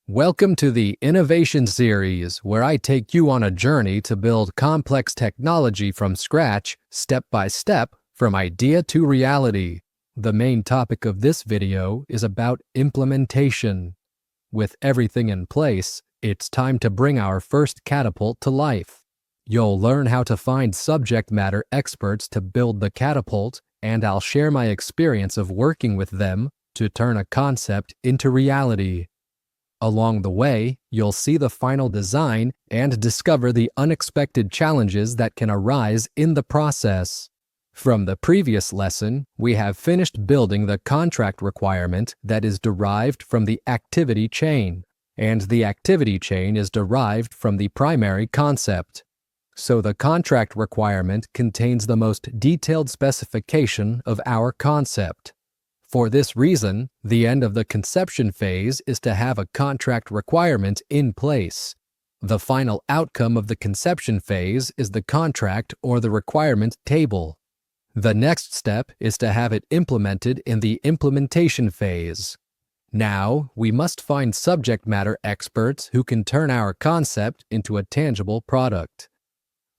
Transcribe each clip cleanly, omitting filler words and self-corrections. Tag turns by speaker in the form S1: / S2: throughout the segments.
S1: Welcome to the Innovation Series, where I take you on a journey to build complex technology from scratch, step by step, from idea to reality. The main topic of this video is about implementation. With everything in place, it's time to bring our first catapult to life. You'll learn how to find subject matter experts to build the catapult, and I'll share my experience of working with them to turn a concept into reality. Along the way, you'll see the final design and discover the unexpected challenges that can arise in the process. From the previous lesson, we have finished building the contract requirement that is derived from the activity chain, and the activity chain is derived from the primary concept. So the contract requirement contains the most detailed specification of our concept. For this reason, the end of the conception phase is to have a contract requirement in place. The final outcome of the conception phase is the contract or the requirement table. The next step is to have it implemented in the implementation phase. Now, we must find subject matter experts who can turn our concept into a tangible product.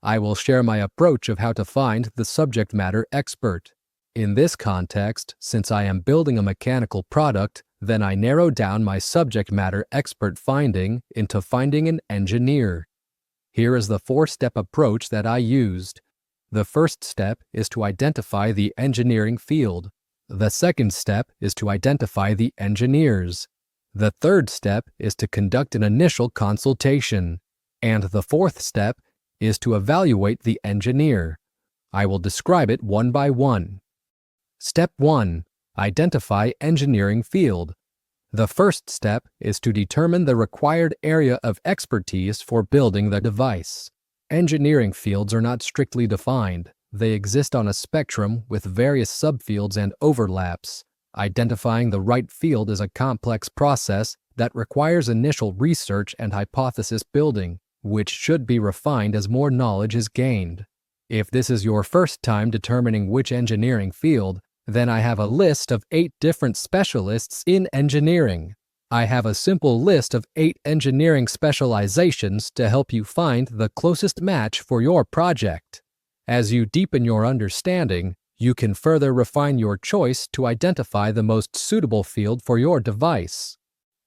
S1: I will share my approach of how to find the subject matter expert. In this context, since I am building a mechanical product, then I narrow down my subject matter expert finding into finding an engineer. Here is the four-step approach that I used. The first step is to identify the engineering field. The second step is to identify the engineers. The third step is to conduct an initial consultation. And the fourth step is to evaluate the engineer. I will describe it one by one. Step 1. Identify engineering field. The first step is to determine the required area of expertise for building the device. Engineering fields are not strictly defined. They exist on a spectrum with various subfields and overlaps. Identifying the right field is a complex process that requires initial research and hypothesis building, which should be refined as more knowledge is gained. If this is your first time determining which engineering field, then I have a list of 8 different specialists in engineering. I have a simple list of 8 engineering specializations to help you find the closest match for your project. As you deepen your understanding, you can further refine your choice to identify the most suitable field for your device.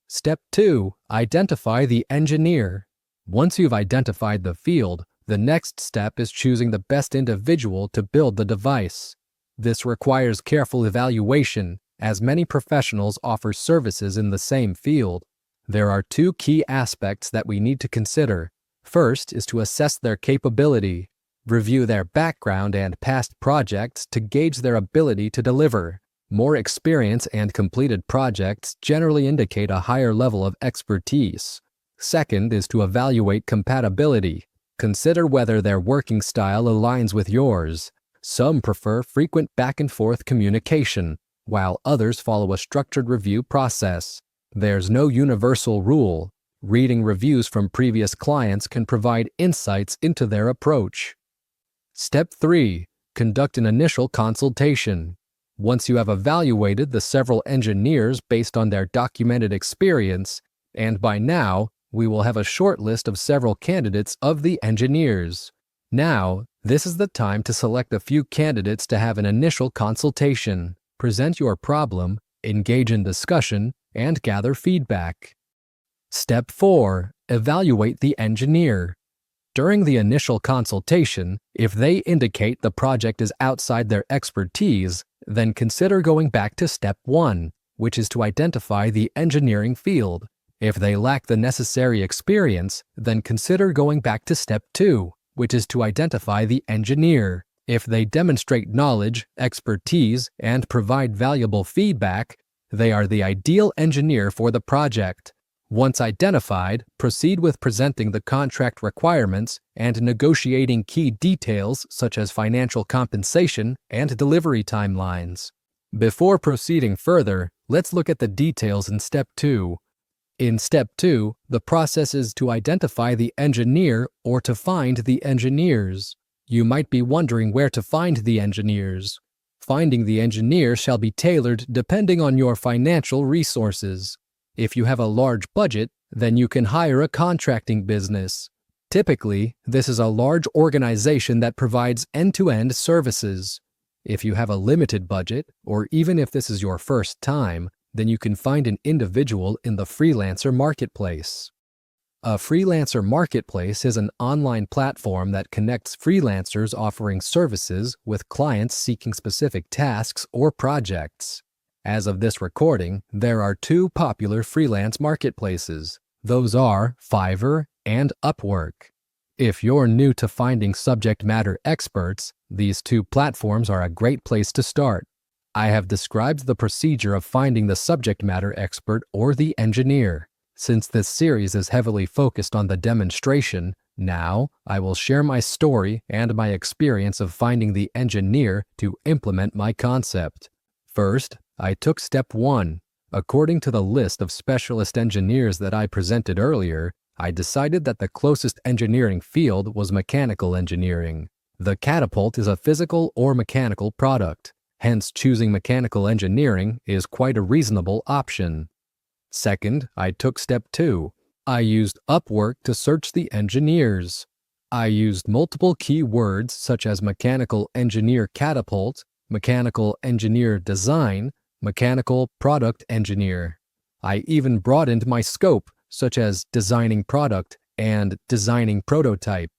S1: Step 2. Identify the engineer. Once you've identified the field, the next step is choosing the best individual to build the device. This requires careful evaluation, as many professionals offer services in the same field. There are 2 key aspects that we need to consider. First is to assess their capability. Review their background and past projects to gauge their ability to deliver. More experience and completed projects generally indicate a higher level of expertise. Second is to evaluate compatibility. Consider whether their working style aligns with yours. Some prefer frequent back-and-forth communication, while others follow a structured review process. There's no universal rule. Reading reviews from previous clients can provide insights into their approach. Step 3. Conduct an initial consultation. Once you have evaluated the several engineers based on their documented experience, and by now, we will have a short list of several candidates of the engineers. Now, this is the time to select a few candidates to have an initial consultation, present your problem, engage in discussion, and gather feedback. Step 4. Evaluate the engineer. During the initial consultation, if they indicate the project is outside their expertise, then consider going back to Step 1, which is to identify the engineering field. If they lack the necessary experience, then consider going back to Step 2, which is to identify the engineer. If they demonstrate knowledge, expertise, and provide valuable feedback, they are the ideal engineer for the project. Once identified, proceed with presenting the contract requirements and negotiating key details such as financial compensation and delivery timelines. Before proceeding further, let's look at the details in Step 2. In Step 2, the process is to identify the engineer or to find the engineers. You might be wondering where to find the engineers. Finding the engineer shall be tailored depending on your financial resources. If you have a large budget, Then you can hire a contracting business. Typically, this is a large organization that provides end-to-end services. If you have a limited budget, or even if this is your first time, then you can find an individual in the freelancer marketplace. A freelancer marketplace is an online platform that connects freelancers offering services with clients seeking specific tasks or projects. As of this recording, there are two popular freelance marketplaces. Those are Fiverr and Upwork. If you're new to finding subject matter experts, these two platforms are a great place to start. I have described the procedure of finding the subject matter expert or the engineer. Since this series is heavily focused on the demonstration, now I will share my story and my experience of finding the engineer to implement my concept. First, I took step 1. According to the list of specialist engineers that I presented earlier, I decided that the closest engineering field was mechanical engineering. The catapult is a physical or mechanical product, hence choosing mechanical engineering is quite a reasonable option. Second, I took step 2. I used Upwork to search the engineers. I used multiple keywords such as mechanical engineer catapult, mechanical engineer design, mechanical product engineer. I even broadened my scope, such as designing product and designing prototype.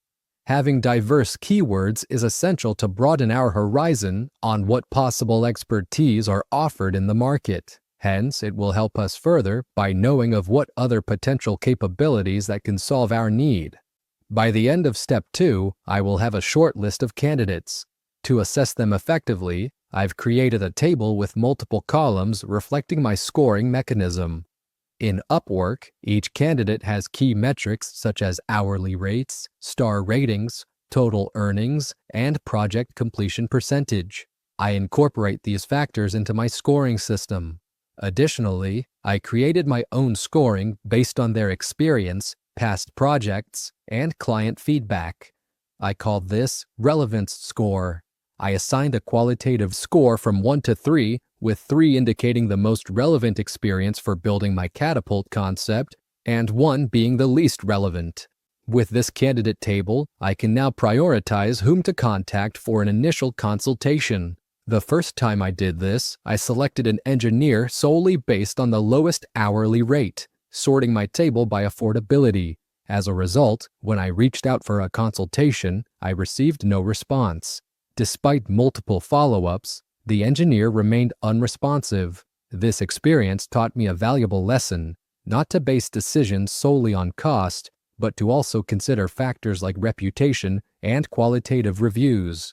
S1: Having diverse keywords is essential to broaden our horizon on what possible expertise are offered in the market. Hence, it will help us further by knowing of what other potential capabilities that can solve our need. By the end of step 2, I will have a short list of candidates. To assess them effectively, I've created a table with multiple columns reflecting my scoring mechanism. In Upwork, each candidate has key metrics such as hourly rates, star ratings, total earnings, and project completion percentage. I incorporate these factors into my scoring system. Additionally, I created my own scoring based on their experience, past projects, and client feedback. I called this Relevance Score. I assigned a qualitative score from 1 to 3, with 3 indicating the most relevant experience for building my catapult concept, and 1 being the least relevant. With this candidate table, I can now prioritize whom to contact for an initial consultation. The first time I did this, I selected an engineer solely based on the lowest hourly rate, sorting my table by affordability. As a result, when I reached out for a consultation, I received no response. Despite multiple follow-ups, the engineer remained unresponsive. This experience taught me a valuable lesson, not to base decisions solely on cost, but to also consider factors like reputation and qualitative reviews.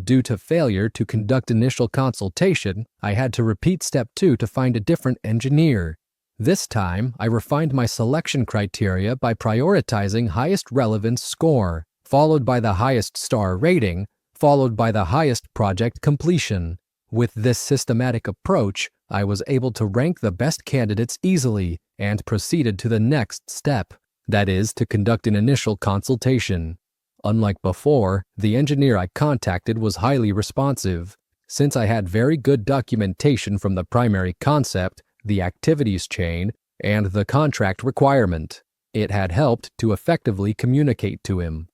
S1: Due to failure to conduct initial consultation, I had to repeat step 2 to find a different engineer. This time, I refined my selection criteria by prioritizing highest relevance score, followed by the highest star rating, followed by the highest project completion. With this systematic approach, I was able to rank the best candidates easily and proceeded to the next step, that is, to conduct an initial consultation. Unlike before, the engineer I contacted was highly responsive. Since I had very good documentation from the primary concept, the activities chain, and the contract requirement, it had helped to effectively communicate to him.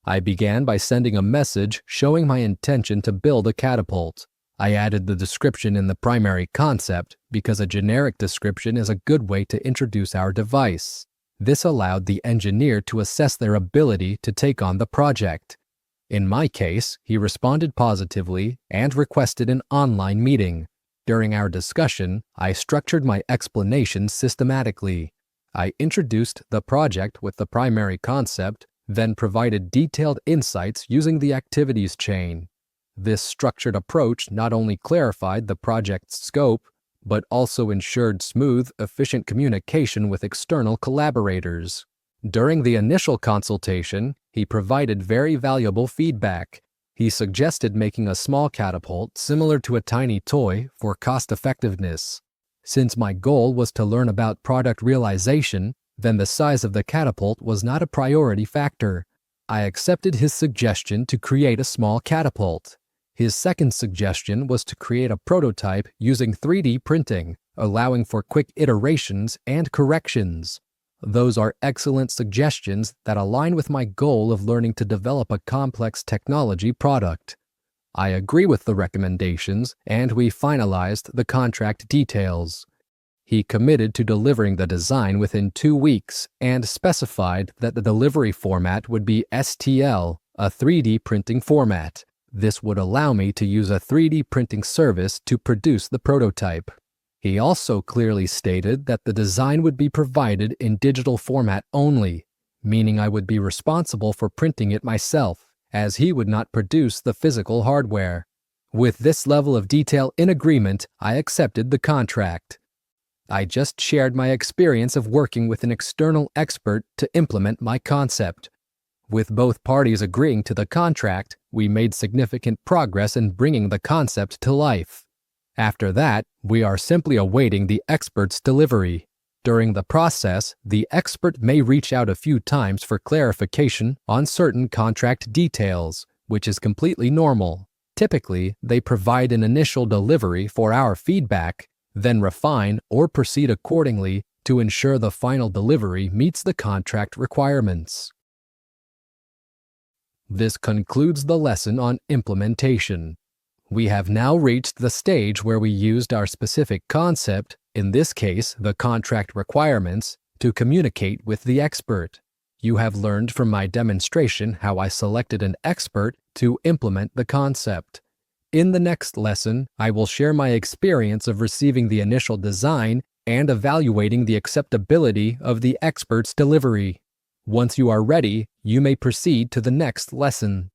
S1: I began by sending a message showing my intention to build a catapult. I added the description in the primary concept because a generic description is a good way to introduce our device. This allowed the engineer to assess their ability to take on the project. In my case, he responded positively and requested an online meeting. During our discussion, I structured my explanation systematically. I introduced the project with the primary concept, then provided detailed insights using the activities chain. This structured approach not only clarified the project's scope, but also ensured smooth, efficient communication with external collaborators. During the initial consultation, he provided very valuable feedback. He suggested making a small catapult similar to a tiny toy for cost-effectiveness. Since my goal was to learn about product realization, then the size of the catapult was not a priority factor. I accepted his suggestion to create a small catapult. His second suggestion was to create a prototype using 3D printing, allowing for quick iterations and corrections. Those are excellent suggestions that align with my goal of learning to develop a complex technology product. I agree with the recommendations, and we finalized the contract details. He committed to delivering the design within 2 weeks and specified that the delivery format would be STL, a 3D printing format. This would allow me to use a 3D printing service to produce the prototype. He also clearly stated that the design would be provided in digital format only, meaning I would be responsible for printing it myself, as he would not produce the physical hardware. With this level of detail in agreement, I accepted the contract. I just shared my experience of working with an external expert to implement my concept. With both parties agreeing to the contract, we made significant progress in bringing the concept to life. After that, we are simply awaiting the expert's delivery. During the process, the expert may reach out a few times for clarification on certain contract details, which is completely normal. Typically, they provide an initial delivery for our feedback, then refine or proceed accordingly to ensure the final delivery meets the contract requirements. This concludes the lesson on implementation. We have now reached the stage where we used our specific concept, in this case the contract requirements, to communicate with the expert. You have learned from my demonstration how I selected an expert to implement the concept. In the next lesson, I will share my experience of receiving the initial design and evaluating the acceptability of the expert's delivery. Once you are ready, you may proceed to the next lesson.